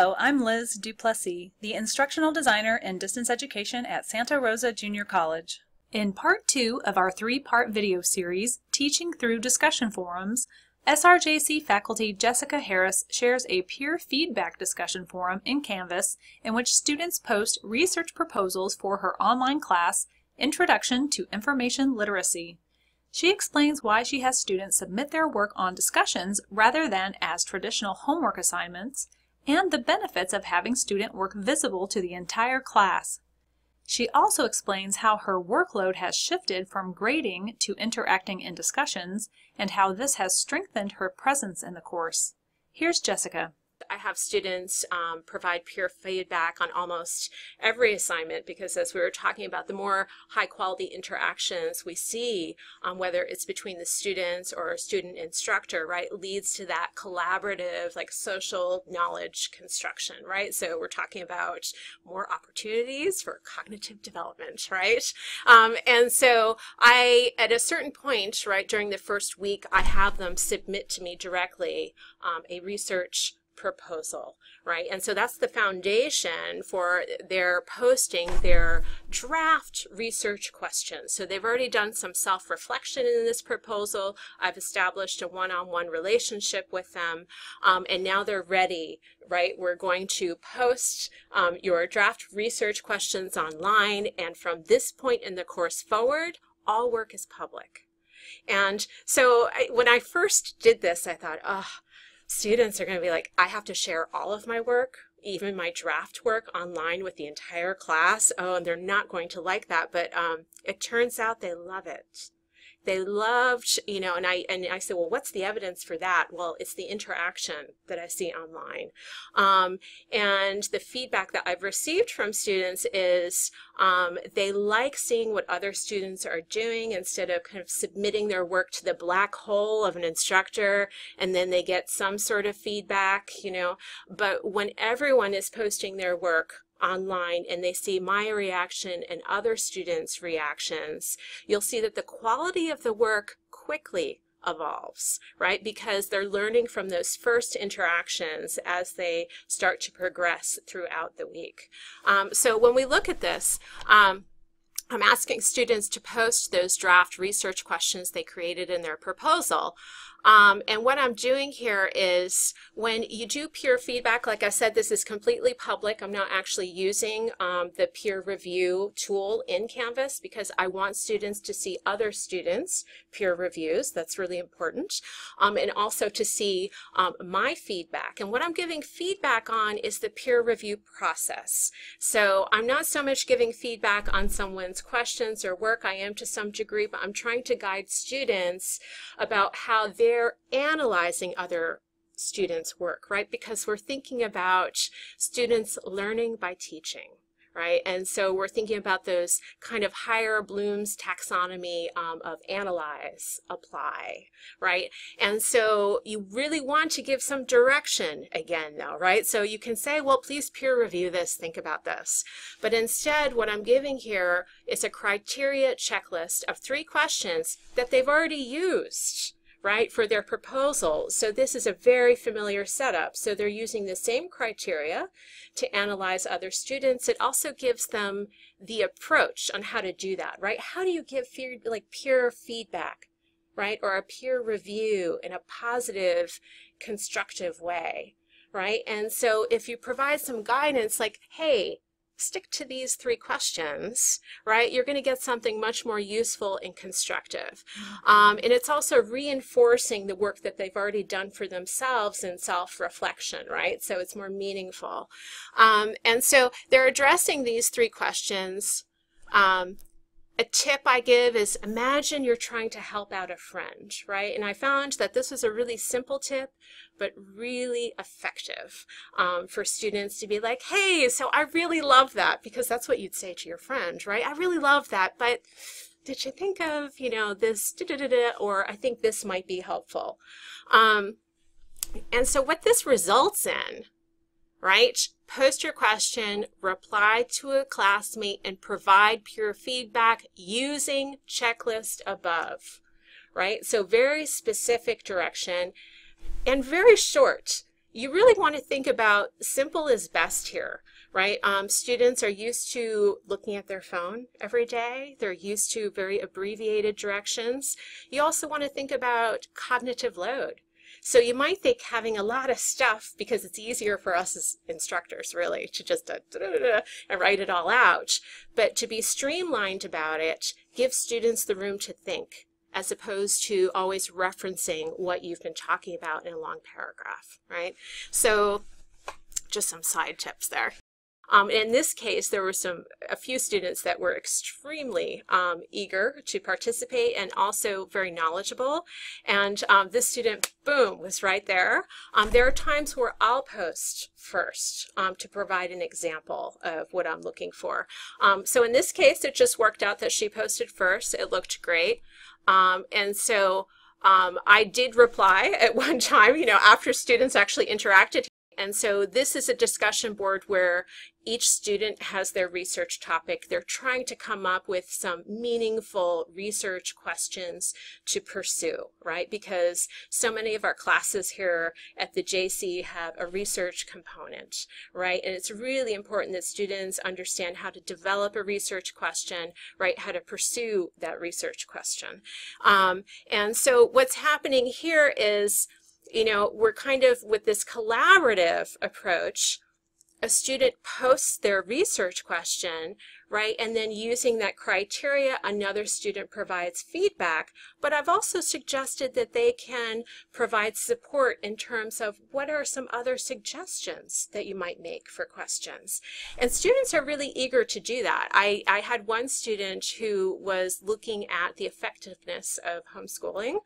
Hello, I'm Liz Duplessis, the Instructional Designer in Distance Education at Santa Rosa Junior College. In Part 2 of our 3-part video series, Teaching Through Discussion Forums, SRJC faculty Jessica Harris shares a peer feedback discussion forum in Canvas in which students post research proposals for her online class, Introduction to Information Literacy. She explains why she has students submit their work on discussions rather than as traditional homework assignments, and the benefits of having student work visible to the entire class. She also explains how her workload has shifted from grading to interacting in discussions, and how this has strengthened her presence in the course. Here's Jessica. I have students provide peer feedback on almost every assignment because, as we were talking about, the more high-quality interactions we see, whether it's between the students or student instructor, right, leads to that collaborative, like, social knowledge construction, right? So we're talking about more opportunities for cognitive development, right? And so at a certain point, right, during the first week, I have them submit to me directly a research proposal, right? And so that's the foundation for their posting their draft research questions. So they've already done some self-reflection in this proposal. I've established a one-on-one relationship with them, and now they're ready, right? We're going to post your draft research questions online, and from this point in the course forward, all work is public. And so when I first did this, I thought, oh, students are going to be like, I have to share all of my work, even my draft work, online with the entire class. Oh, and they're not going to like that. But it turns out they love it. They loved, you know, and I said, well, what's the evidence for that? Well, it's the interaction that I see online. And the feedback that I've received from students is they like seeing what other students are doing instead of kind of submitting their work to the black hole of an instructor and then they get some sort of feedback, you know. But when everyone is posting their work online and they see my reaction and other students' reactions, you'll see that the quality of the work quickly evolves, right? Because they're learning from those first interactions as they start to progress throughout the week. So when we look at this, I'm asking students to post those draft research questions they created in their proposal. And what I'm doing here is when you do peer feedback, like I said, this is completely public. I'm not actually using the peer review tool in Canvas because I want students to see other students' peer reviews. That's really important. And also to see my feedback. And what I'm giving feedback on is the peer review process. So I'm not so much giving feedback on someone's questions or work. I am to some degree, but I'm trying to guide students about how they're analyzing other students' work, right? Because we're thinking about students learning by teaching, right? And so we're thinking about those kind of higher Bloom's taxonomy of analyze, apply, right? And so you really want to give some direction again, though, right? So you can say, well, please peer review this, think about this. But instead, what I'm giving here is a criteria checklist of 3 questions that they've already used, right, for their proposal. So this is a very familiar setup. So they're using the same criteria to analyze other students. It also gives them the approach on how to do that, right? How do you give peer feedback, right, or a peer review in a positive, constructive way, right? And so if you provide some guidance like, hey, stick to these 3 questions, right, you're going to get something much more useful and constructive. And it's also reinforcing the work that they've already done for themselves in self-reflection, right? So it's more meaningful. And so they're addressing these 3 questions. A tip I give is imagine you're trying to help out a friend, right? And I found that this was a really simple tip, but really effective for students to be like, hey, so I really love that, because that's what you'd say to your friend, right? I really love that, but did you think of, you know, this, or I think this might be helpful. And so what this results in, right? Post your question, reply to a classmate, and provide peer feedback using checklist above, right? So very specific direction and very short. you really want to think about simple is best here, right? Students are used to looking at their phone every day. They're used to very abbreviated directions. You also want to think about cognitive load. So you might think having a lot of stuff, because it's easier for us as instructors really to just and write it all out, but to be streamlined about it gives students the room to think, as opposed to always referencing what you've been talking about in a long paragraph, right? So just some side tips there. In this case, there were a few students that were extremely eager to participate and also very knowledgeable. And this student, boom, was right there. There are times where I'll post first to provide an example of what I'm looking for. So in this case, it just worked out that she posted first. It looked great. And so I did reply at one time, you know, after students actually interacted. And so this is a discussion board where each student has their research topic. They're trying to come up with some meaningful research questions to pursue, right? Because so many of our classes here at the JC have a research component, right? And it's really important that students understand how to develop a research question, right? How to pursue that research question. And so what's happening here is, you know, we're kind of with this collaborative approach. A student posts their research question, right? And then using that criteria, another student provides feedback. But I've also suggested that they can provide support in terms of what are some other suggestions that you might make for questions. And students are really eager to do that. I had one student who was looking at the effectiveness of homeschooling.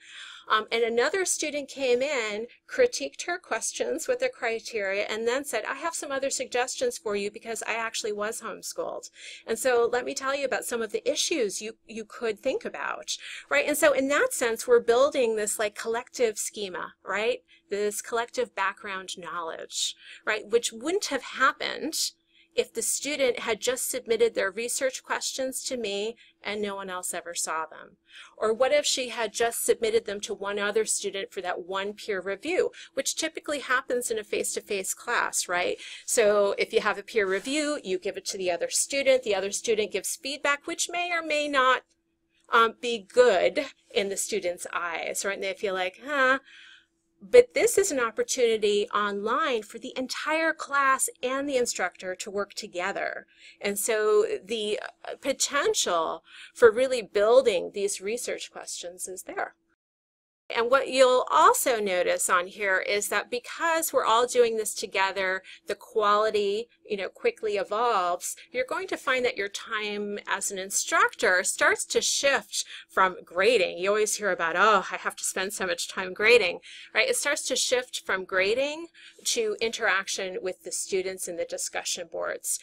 And another student came in, critiqued her questions with the criteria, and then said, I have some other suggestions for you because I actually was homeschooled. And so let me tell you about some of the issues you could think about, right? And so in that sense, we're building this like collective schema, right? This collective background knowledge, right? Which wouldn't have happened if the student had just submitted their research questions to me and no one else ever saw them? Or what if she had just submitted them to one other student for that one peer review, which typically happens in a face-to-face class, right? So if you have a peer review, you give it to the other student gives feedback, which may or may not be good in the student's eyes, right? And they feel like, but this is an opportunity online for the entire class and the instructor to work together. And so the potential for really building these research questions is there. And what you'll also notice on here is that because we're all doing this together, the quality, you know, quickly evolves. You're going to find that your time as an instructor starts to shift from grading. You always hear about, oh, I have to spend so much time grading, right? It starts to shift from grading to interaction with the students in the discussion boards.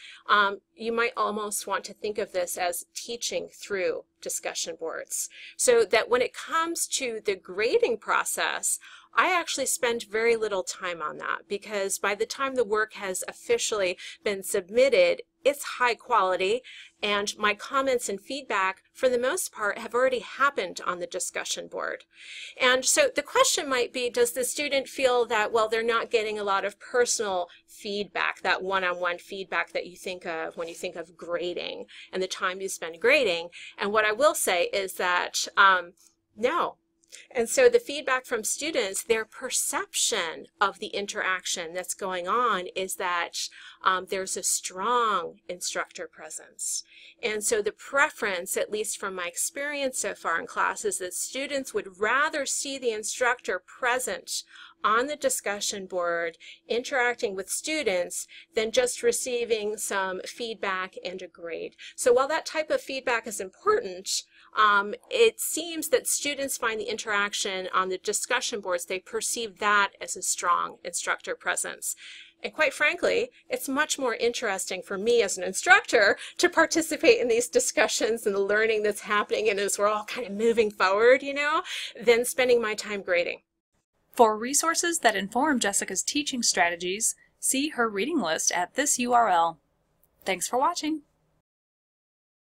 You might almost want to think of this as teaching through discussion boards, so that when it comes to the grading process, I actually spend very little time on that, because by the time the work has officially been submitted, it's high quality, and my comments and feedback, for the most part, have already happened on the discussion board. And so the question might be, does the student feel that, well, they're not getting a lot of personal feedback, that one-on-one feedback that you think of when you think of grading and the time you spend grading? And what I will say is that, no. And so the feedback from students, their perception of the interaction that's going on is that there's a strong instructor presence. And so the preference, at least from my experience so far in class, is that students would rather see the instructor present on the discussion board interacting with students than just receiving some feedback and a grade. So while that type of feedback is important, it seems that students find the interaction on the discussion boards, they perceive that as a strong instructor presence. And quite frankly, it's much more interesting for me as an instructor to participate in these discussions and the learning that's happening, and as we're all kind of moving forward, you know, than spending my time grading. For resources that inform Jessica's teaching strategies, see her reading list at this URL. Thanks for watching.